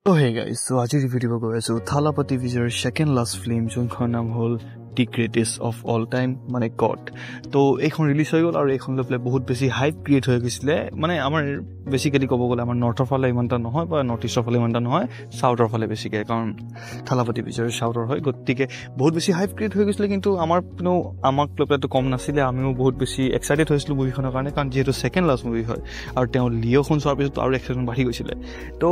Oh hey guys, so আজিৰ video' গৈ আছো থালাপতি বিজয়ৰ সেকেন্ড লাষ্ট ফিল্ম যোনখন নাম হ'ল দি গ্ৰেটেষ্ট অফ অল টাইম মানে গড। তো এইখন ৰিলিজ হৈ গ'ল আৰু এইখন লৈ পেলাই বহুত বেছি হাইপ ক্ৰিয়েট হৈ গৈছিলে। মানে আমাৰ বেছিকেলি ক'ব গ'লে আমাৰ নৰ্থৰ ফালে ইমানটা নহয় বা নৰ্থ ইষ্টৰ ফালে ইমানটা নহয়, চাউথৰ ফালে বেছিকৈ, কাৰণ থালাপতি বিজয়ৰ চাউথৰ হয়, গতিকে বহুত বেছি হাইপ ক্ৰিয়েট হৈ গৈছিলে। কিন্তু আমাক লৈ পেলাইতো কম নাছিলে, আমিও বহুত বেছি এক্সাইটেড হৈছিলোঁ মুভিখনৰ কাৰণে, কাৰণ যিহেতু ছেকেণ্ড লাষ্ট মুভি হয় আৰু তেওঁ লিঅ'খন চোৱাৰ পিছত আৰু এক্সাইটমেণ্ট বাঢ়ি গৈছিলে। তো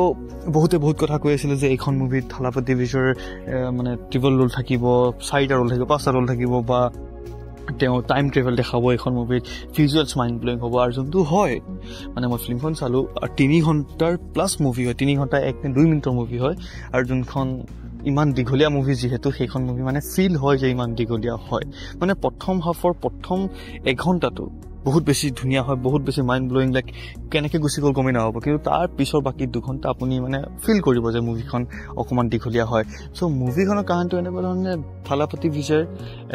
বহুত কথা কৈ আছিলে যে এইখন মুভিত থালাপতি বিজয়ৰ মানে ট্ৰিপল ৰোল থাকিব, 4টা ৰোল থাকিব, 5টা ৰোল থাকিব, বা তেওঁ টাইম ট্ৰেভেল দেখাব এইখন মুভিত, ভিজুৱেলছ মাইণ্ড ব্লোয়িং হ'ব। আৰু যোনটো হয়, মানে মই ফিল্মখন চালোঁ আৰু 3 ঘণ্টাৰ প্লাছ মুভি হয়, 3 ঘণ্টা 1 নে 2 মিনিটৰ মুভি হয়। আৰু যোনখন ইমান দীঘলীয়া মুভি যিহেতু, সেইখন মুভি মানে ফিল হয় যে ইমান দীঘলীয়া হয়। মানে প্ৰথম হাফৰ প্ৰথম 1 ঘণ্টাটো বহুত বেছি ধুনীয়া হয়, বহুত বেছি মাইণ্ড ব্লোয়িং, লাইক কেনেকৈ গুচি গ'ল গমেই নাপাব। কিন্তু তাৰ পিছৰ বাকী 2 ঘণ্টা আপুনি মানে ফিল কৰিব যে মুভিখন অকণমান দীঘলীয়া হয়। চ' মুভিখনৰ কাহিনীটো এনেকুৱা ধৰণে, থালাপতি বিজয়ৰ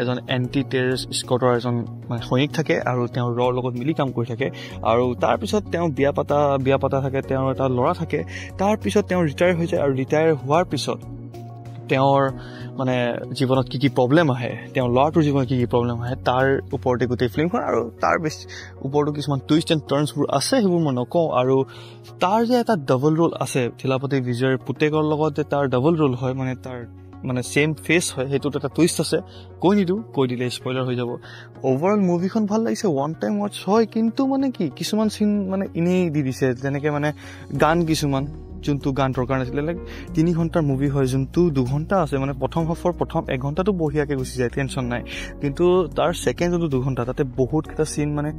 এজন এণ্টি টেৰৰিষ্ট স্কোৱাডৰ এজন মানে সৈনিক থাকে আৰু তেওঁ ৰৰ লগত মিলি কাম কৰি থাকে। আৰু তাৰপিছত তেওঁ বিয়া পাতা থাকে, তেওঁৰ এটা ল'ৰা থাকে। তাৰপিছত তেওঁ ৰিটায়াৰ হৈ যায়, আৰু ৰিটায়াৰ হোৱাৰ পিছত তেওঁৰ মানে জীৱনত কি প্ৰব্লেম আহে, তেওঁৰ ল'ৰাটোৰ জীৱনত কি প্ৰব্লেম আহে, তাৰ ওপৰতে গোটেই ফিল্মখন। আৰু তাৰ বেছি ওপৰতো কিছুমান টুইষ্ট এণ্ড টাৰ্ণছবোৰ আছে, সেইবোৰ মই নকওঁ। আৰু তাৰ যে এটা ডাবল ৰোল আছে, থালাপতি বিজয়ৰ পুতেকৰ লগত যে তাৰ ডাবল ৰোল হয়, মানে তাৰ মানে ছেইম ফেচ হয়, সেইটোত এটা টুইষ্ট আছে। কৈ নিদিওঁ, কৈ দিলে স্পইলাৰ হৈ যাব। অভাৰঅল মুভিখন ভাল লাগিছে, ওৱান টাইম ৱাটচ হয়। কিন্তু মানে কি কিছুমান চিন মানে এনেই দি দিছে, যেনেকৈ মানে গান কিছুমান, যোনটো গান দৰকাৰ নাছিলে। লাইক 3 ঘণ্টাৰ মুভি হয়, যোনটো 2 ঘণ্টা আছে, মানে প্ৰথম হাফৰ প্ৰথম 1 ঘণ্টাটো বঢ়িয়াকৈ গুচি যায়, টেনশ্যন নাই। কিন্তু তাৰ ছেকেণ্ড যোনটো 2 ঘণ্টা, তাতে বহুতকেইটা চিন মানে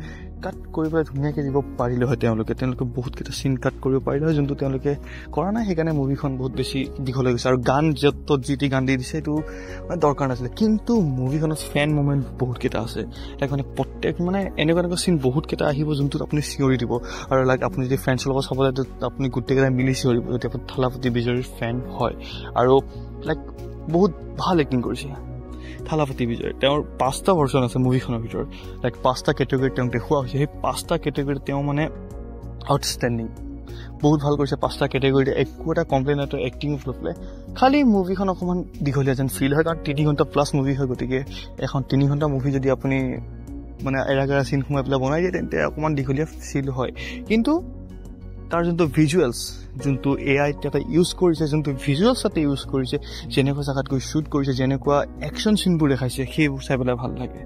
কাট কৰি পেলাই ধুনীয়াকৈ দিব পাৰিলে হয়। তেওঁলোকে বহুতকেইটা চিন কাট কৰিব পাৰিলে হয়, যোনটো তেওঁলোকে কৰা নাই। সেইকাৰণে মুভিখন বহুত বেছি দীঘল হৈ গৈছে। আৰু গান য'ত যি টি গান দি দিছে, সেইটো মানে দৰকাৰ নাছিলে। কিন্তু মুভিখনত ফেন মুমেণ্ট বহুতকেইটা আছে। লাইক মানে প্ৰত্যেক মানে এনেকুৱা চিন বহুতকেইটা আহিব, যোনটোত আপুনি চিঞৰি দিব। আৰু লাইক আপুনি যদি ফ্ৰেণ্ডছৰ লগত চাব যায়, আপুনি গোটেইকেইটা মিলি চিঞৰিব যদি আপুনি থালাপতি বিজয়ৰ ফেন হয়। আৰু লাইক বহুত ভাল এক্টিং কৰিছে থালাপতি বিজয়। তেওঁৰ 5টা ভাৰ্চন আছে মুভিখনৰ ভিতৰত, লাইক 5টা কেটেগৰীত তেওঁক দেখুওৱা হৈছে। সেই 5টা কেটেগৰীত তেওঁ মানে আউটষ্টেণ্ডিং, বহুত ভাল কৰিছে 5টা কেটেগৰীত। একো এটা কমপ্লেইন নাই এক্টিং লৈ পেলাই। খালি মুভিখন অকণমান দীঘলীয়া যেন ফিল হয়, কাৰণ 3 ঘণ্টা প্লাছ মুভি হয়। গতিকে এখন 3 ঘণ্টা মুভি যদি আপুনি মানে এৰা চিন সোমাই পেলাই বনাই দিয়ে, তেন্তে অকণমান দীঘলীয়া ফিল হয়। কিন্তু তাৰ যোনটো ভিজুৱেলছ, যোনটো AI তাতে ইউজ কৰিছে, যোনটো ভিজুৱেলছ তাতে ইউজ কৰিছে, যেনেকুৱা জাগাত গৈ শ্বুট কৰিছে, যেনেকুৱা একশ্যন চিনবোৰ দেখাইছে, সেইবোৰ চাই পেলাই ভাল লাগে।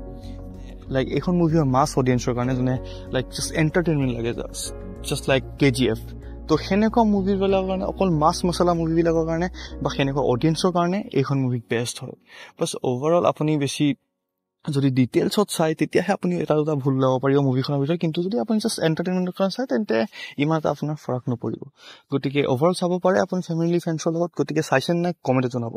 লাইক এইখন মুভি হয় মাছ অডিয়েন্সৰ কাৰণে, যোনে লাইক জাষ্ট এণ্টাৰটেইনমেণ্ট লাগে, জাষ্ট লাইক KGF। তো সেনেকুৱা মুভিবিলাকৰ কাৰণে, অকল মাছ মছলা মুভিবিলাকৰ কাৰণে বা সেনেকুৱা অডিয়েন্সৰ কাৰণে এইখন মুভি বেষ্ট হয়। বাছ অভাৰঅল আপুনি বেছি যদি ডিটেইলছত চাই, তেতিয়াহে আপুনি এটা দুটা ভুল ল'ব পাৰিব মুভিখনৰ ভিতৰত। কিন্তু যদি আপুনি জাষ্ট এণ্টাৰটেইনমেণ্টৰ কাৰণে চাই, তেন্তে ইমান এটা আপোনাৰ ফৰক নপৰিব। গতিকে অভাৰঅল চাব পাৰে আপুনি ফেমিলি ফ্ৰেণ্ডছৰ লগত। গতিকে চাইছে নাই কমেণ্টত জনাব।